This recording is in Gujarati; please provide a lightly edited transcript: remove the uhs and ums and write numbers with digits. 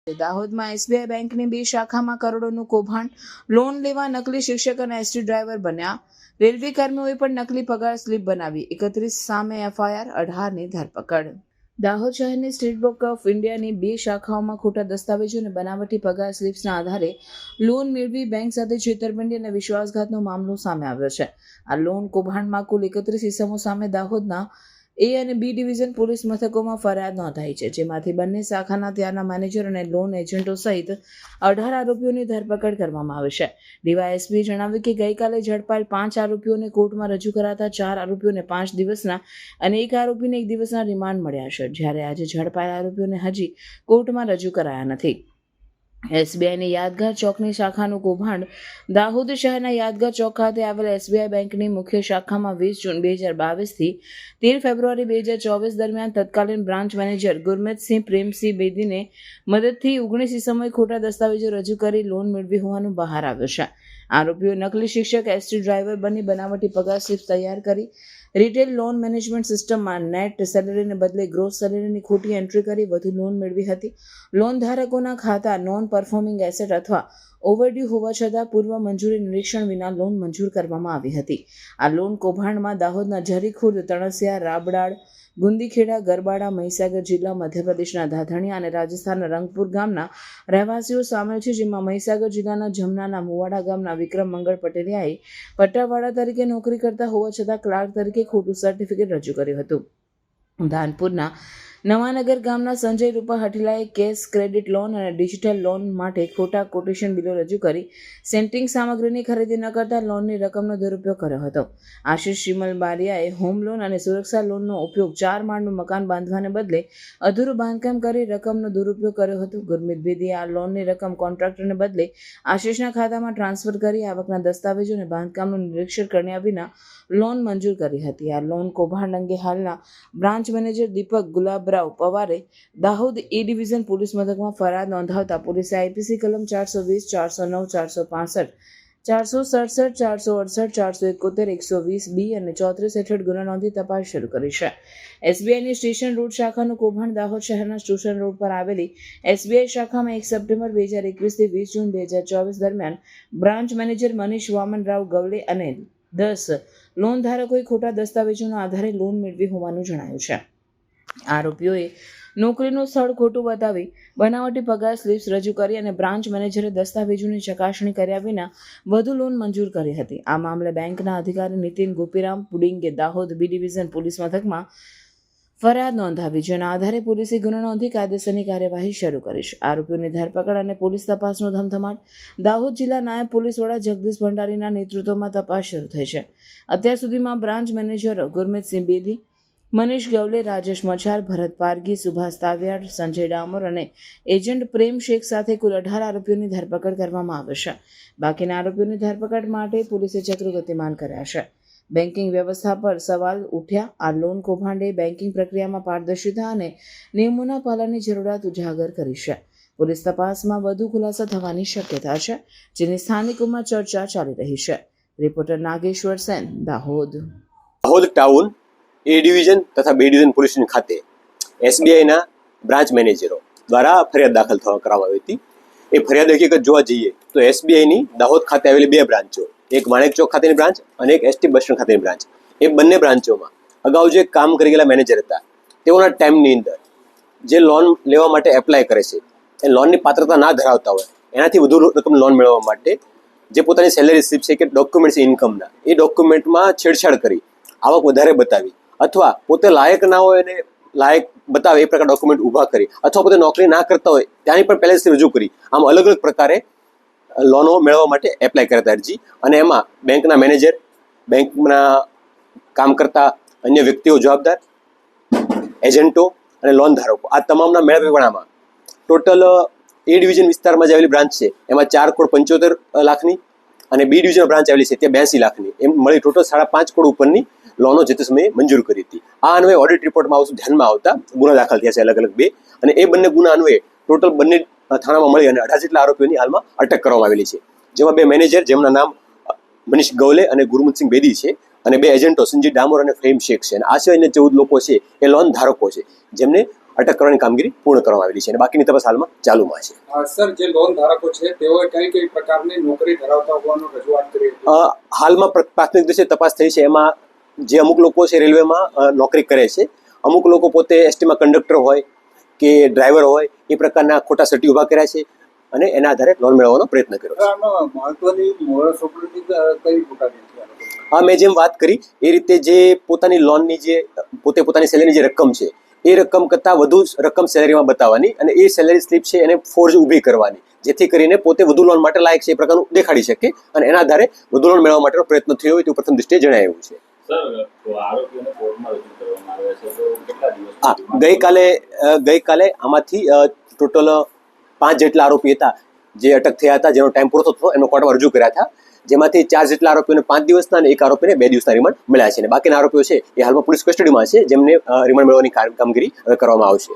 દાહોદમાં એસબીઆઈ બેંકની 2 શાખામાં કરોડોનું કૌભાંડ, લોન લેવા નકલી શિક્ષક અને એસટી ડ્રાઈવર બન્યા. રેલવે કર્મીઓએ પણ નકલી પગાર સ્લીપ બનાવી. 31 સામે એફઆઈઆર, 18ની ધરપકડ. દાહોદ શહેરની સ્ટેટ બેંક ઓફ ઇન્ડિયાની 2 શાખાઓમાં ખોટા દસ્તાવેજો અને બનાવટી પગાર સ્લીપ્સના આધારે લોન મેળવી બેંક સાથે છેતરપિંડી અને વિશ્વાસઘાતનો મામલો સામે આવ્યો છે. આ લોન કૌભાંડમાં કુલ 31 ઇસમો સામે દાહોદના એ અને બી ડિવિઝન પોલીસ મથકોમાં ફરિયાદ નોંધાઈ છે, જેમાંથી બંને શાખાના ત્યારના મેનેજર અને લોન એજન્ટો સહિત 18 આરોપીઓની ધરપકડ કરવામાં આવી છે. ડીવાયએસપીએ જણાવ્યું કે ગઈકાલે ઝડપાયેલ 5 આરોપીઓને કોર્ટમાં રજૂ કરાતા 4 આરોપીઓને 5 દિવસના અને 1 આરોપીને 1 દિવસના રિમાન્ડ મળ્યા છે, જ્યારે આજે ઝડપાયેલ આરોપીઓને હજી કોર્ટમાં રજૂ કરાયા નથી. એસબીઆઈની યાદગાર ચોકની શાખાનું કૌભાંડ. દાહોદ શહેરના યાદગાર ચોક ખાતે આવેલ એસબીઆઈ બેંકની મુખ્ય શાખામાં 20 જૂન 2022 થી 13 ફેબ્રુઆરી 2024 દરમિયાન તત્કાલીન બ્રાન્ચ મેનેજર ગુરમિતસિંહ પ્રેમસિંહ બેદીને મદદથી 19 ઇસમોએ ખોટા દસ્તાવેજો રજૂ કરી લોન મેળવી હોવાનું બહાર આવ્યું છે. આરોપીઓ નકલી શિક્ષક, એસટી ડ્રાઈવર બની બનાવટી પગાર સ્લીપ તૈયાર કરી રિટેલ લોન મેનેજમેન્ટ સિસ્ટમમાં નેટ સેલેરીને બદલે ગ્રોસ સેલેરીની ખોટી એન્ટ્રી કરી વધુ લોન મેળવી હતી. લોન ધારકોના ખાતા નોન પરફોર્મિંગ એસેટ અથવા ઓવરડ્યુ હોવા છતાં પૂર્વ મંજૂરી નિરીક્ષણ વિના લોન મંજૂર કરવામાં આવી હતી. આ લોન કૌભાંડમાં દાહોદના ઝરીખુર્દ, તણસિયા, રાબડાળ, ગુંદીખેડા, ગરબાડા, મહીસાગર જિલ્લા, મધ્યપ્રદેશના ધાધણિયા અને રાજસ્થાનના રંગપુર ગામના રહેવાસીઓ સામેલ છે, જેમાં મહીસાગર જિલ્લાના જમનાના મુવાડા ગામના વિક્રમ મંગળ પટેલિયાએ પટ્ટાવાળા તરીકે નોકરી કરતા હોવા છતાં ક્લાર્ક તરીકે ખોટું સર્ટિફિકેટ રજૂ કર્યું હતું. ધાનપુરના નવાનગર ગામના સંજય રૂપા હઠીલાએ કેશ, ક્રેડિટ લોન અને ડિજિટલ લોન માટે ખોટા કોટેશન બિલો રજૂ કરી સેન્ટિંગ સામગ્રીની ખરીદી ન કરતા લોનની રકમનો દુરુપયોગ કર્યો હતો. આશિષ શિમલ બારિયાએ હોમ લોન અને સુરક્ષા લોનનો ઉપયોગ 4 માળનું મકાન બાંધવાને બદલે અધૂરું બાંધકામ કરી રકમનો દુરુપયોગ કર્યો હતો. ગુરમીત બેદીએ આ લોનની રકમ કોન્ટ્રાક્ટરને બદલે આશિષના ખાતામાં ટ્રાન્સફર કરી આવકના દસ્તાવેજો અને બાંધકામનું નિરીક્ષણ કર્યા વિના લોન મંજૂર કરી હતી. આ લોન કૌભાંડ અંગે હાલના બ્રાન્ચ મેનેજર દીપક ગુલાબરાવ પવારે દાહોદ એ ડિવિઝન પોલીસ મથકમાં ફરિયાદ નોંધાવતા પોલીસે આઈપીસી કલમ 420, 409, 465, 467, 468, 471, 120B અને 34 હેઠળ ગુનો નોંધી તપાસ શરૂ કરી છે. એસબીઆઈની સ્ટેશન રોડ શાખાનું કૌભાંડ. દાહોદ શહેરના સ્ટેશન રોડ પર આવેલી એસબીઆઈ શાખામાં 1 સપ્ટેમ્બર 2021 થી 20 જૂન 2024 દરમિયાન બ્રાન્ચ મેનેજર મનીષ વામનરાવ ગવલે અને 10 લોન ધારકોએ ખોટા દસ્તાવેજોના આધારે લોન મેળવી હોવાનું જણાયું છે. આરોપીઓએ નોકરીનું સ્થળ ખોટું બતાવી બનાવટી પગાર સ્લીપ્સ રજૂ કરી અને બ્રાન્ચ મેનેજરે દસ્તાવેજોની ચકાસણી કર્યા વિના વધુ લોન મંજૂર કરી હતી. આ મામલે બેંકના અધિકારી નીતિન ગોપીરામ પુડિંગે દાહોદ બી ડિવિઝન પોલીસ મથકમાં ફરિયાદ નોંધાવી, જેના આધારે પોલીસે ગુનો નોંધી કાયદેસરની કાર્યવાહી શરૂ કરી છે. આરોપીઓની ધરપકડ અને પોલીસ તપાસનો ધમધમાટ. દાહોદ જિલ્લા નાયબ પોલીસ વડા જગદીશ ભંડારીના નેતૃત્વમાં તપાસ શરૂ થઈ છે. અત્યાર સુધીમાં બ્રાન્ચ મેનેજરો ગુરમિતસિંહ બેદી, મનીષ ગવલે, રાજેશ મચાર, ભરત પારગી, સુભાષ તાવિયાડ, સંજય ડામોર અને એજન્ટ પ્રેમ શેખ સાથે કુલ 18 આરોપીઓની ધરપકડ કરવામાં આવી છે. બાકીના આરોપીઓની ધરપકડ માટે પોલીસે ચક્રો ગતિમાન કર્યા છે. બેન્કિંગ વ્યવસ્થા પર સવાલ ઉઠ્યા. આ લોન કૌભાંડે બેન્કિંગ પ્રક્રિયામાં પારદર્શિતા અને નિયમોના પાલનની જરૂરિયાત ઉજાગર કરી છે. પોલીસ તપાસમાં વધુ ખુલાસા થવાની શક્યતા છે, જેની સ્થાનિકોમાં ચર્ચા ચાલી રહી છે. Reporter Nageshwar Sen, Dahod. Dahod town A division તથા બી ડિવિઝન પોલીસ સ્ટેશન ખાતે એસબીઆઈના બ્રાન્ચ મેનેજરો દ્વારા ફરિયાદ દાખલ કરવામાં આવી હતી. એ ફરિયાદ હકીકત જોવા જઈએ તો એસબીઆઈની દાહોદ ખાતે આવેલી 2 બ્રાન્ચો, એક માણેક ચોક ખાતેની બ્રાન્ચ અને એક એસટી બસ સ્ટેન્ડ ખાતેની બ્રાન્ચ, એ બંને બ્રાન્ચોમાં અગાઉ જે કામ કરી ગયેલા મેનેજર હતા તેઓના ટાઈમની અંદર જે લોન લેવા માટે એપ્લાય કરે છે, એ લોનની પાત્રતા ના ધરાવતા હોય એનાથી વધુ રકમ લોન મેળવવા માટે જે પોતાની સેલેરી સ્લીપ છે કે ડોક્યુમેન્ટ છે ઇન્કમના, એ ડોક્યુમેન્ટમાં છેડછાડ કરી આવક વધારે બતાવી અથવા પોતે લાયક ના હોય અને લાયક બતાવે એ પ્રકાર ડોક્યુમેન્ટ ઊભા કરી અથવા પોતે નોકરી ના કરતા હોય ત્યાંની પણ પહેલેથી રજૂ કરી, આમ અલગ અલગ પ્રકારે લોનો મેળવવા માટે એપ્લાય કરતા અરજી. અને એમાં બેંકના મેનેજર, બેંકના કામ કરતા અન્ય વ્યક્તિઓ જવાબદાર, એજન્ટો અને લોન ધારકો, આ તમામના મેળાવેણામાં ટોટલ એ ડિવિઝન વિસ્તારમાં જે આવેલી બ્રાન્ચ છે એમાં 4,75 લાખની અને બી ડિવિઝન બ્રાન્ચ આવેલી છે ત્યાં 82 લાખની, એમ મળી ટોટલ 5.5 કરોડ ઉપરની લોનો જે તે સમયે મંજૂર કરી હતી. આ અન્વયે ઓડિટ રિપોર્ટમાં આવતું ધ્યાનમાં આવતા ગુના દાખલ થયા છે અલગ અલગ 2, અને એ બંને ગુના અન્વયે ટોટલ બંને થાણામાં મળી અને 18 જેટલા આરોપીઓની હાલમાં અટક કરવામાં આવેલી છે, જેમાં 2 મેનેજર જેમના નામ મનીષ ગવલે અને ગુરમિતસિંહ બેદી છે અને 2 એજન્ટો સંજય ડામોર અને ફહીમ શેખ છે. અને આ સિવાયના 14 લોકો છે એ લોન ધારકો છે, જેમને અટક કરવાની કામગીરી પૂર્ણ કરવામાં આવેલી છે અને બાકીની તપાસ હાલમાં ચાલુમાં છે. સર, જે લોન ધારકો છે તેઓએ કઈ પ્રકારની નોકરી ધરાવતા હોવાનું રજૂઆત કરી હતી? હાલમાં પ્રાથમિક દ્રષ્ટિએ તપાસ થઈ છે. એમાં જે અમુક લોકો છે રેલવેમાં નોકરી કરે છે, અમુક લોકો પોતે એસટીમાં કંડક્ટર હોય કે ડ્રાઈવર હોય એ પ્રકારના ખોટા સર્ટી ઊભા કર્યા છે અને એના આધારે લોન મેળવવાનો પ્રયત્ન કર્યો છે. મહત્વની મોરસ ઓપરેટિંગ કઈ પોતાની? હા, મેં જેમ વાત કરી એ રીતે જે પોતાની લોનની જે પોતાની સેલેરીની જે રકમ છે એ રકમ કરતાં વધુ રકમ સેલેરીમાં બતાવવાની અને એ સેલેરી સ્લીપ છે એને ફોર્જ ઊભી કરવાની, જેથી કરીને પોતે વધુ લોન માટે લાયક છે એ પ્રકારનું દેખાડી શકે અને એના આધારે વધુ લોન મેળવવા માટેનો પ્રયત્ન થયો હોય તેવું પ્રથમ દૃષ્ટિએ જણાવ્યું છે. હા, ગઈકાલે આમાંથી ટોટલ 5 જેટલા આરોપી હતા જે અટક થયા હતા, જેનો ટાઈમ પૂરો થતો એનો કોર્ટમાં રજૂ કર્યા હતા, જેમાંથી 4 જેટલા આરોપીઓને 5 દિવસના અને 1 આરોપીને 2 દિવસના રિમાન્ડ મળ્યા છે અને બાકીના આરોપીઓ છે એ હાલમાં પોલીસ કસ્ટડીમાં છે, જેમને રિમાન્ડ મેળવવાની કામગીરી કરવામાં આવશે.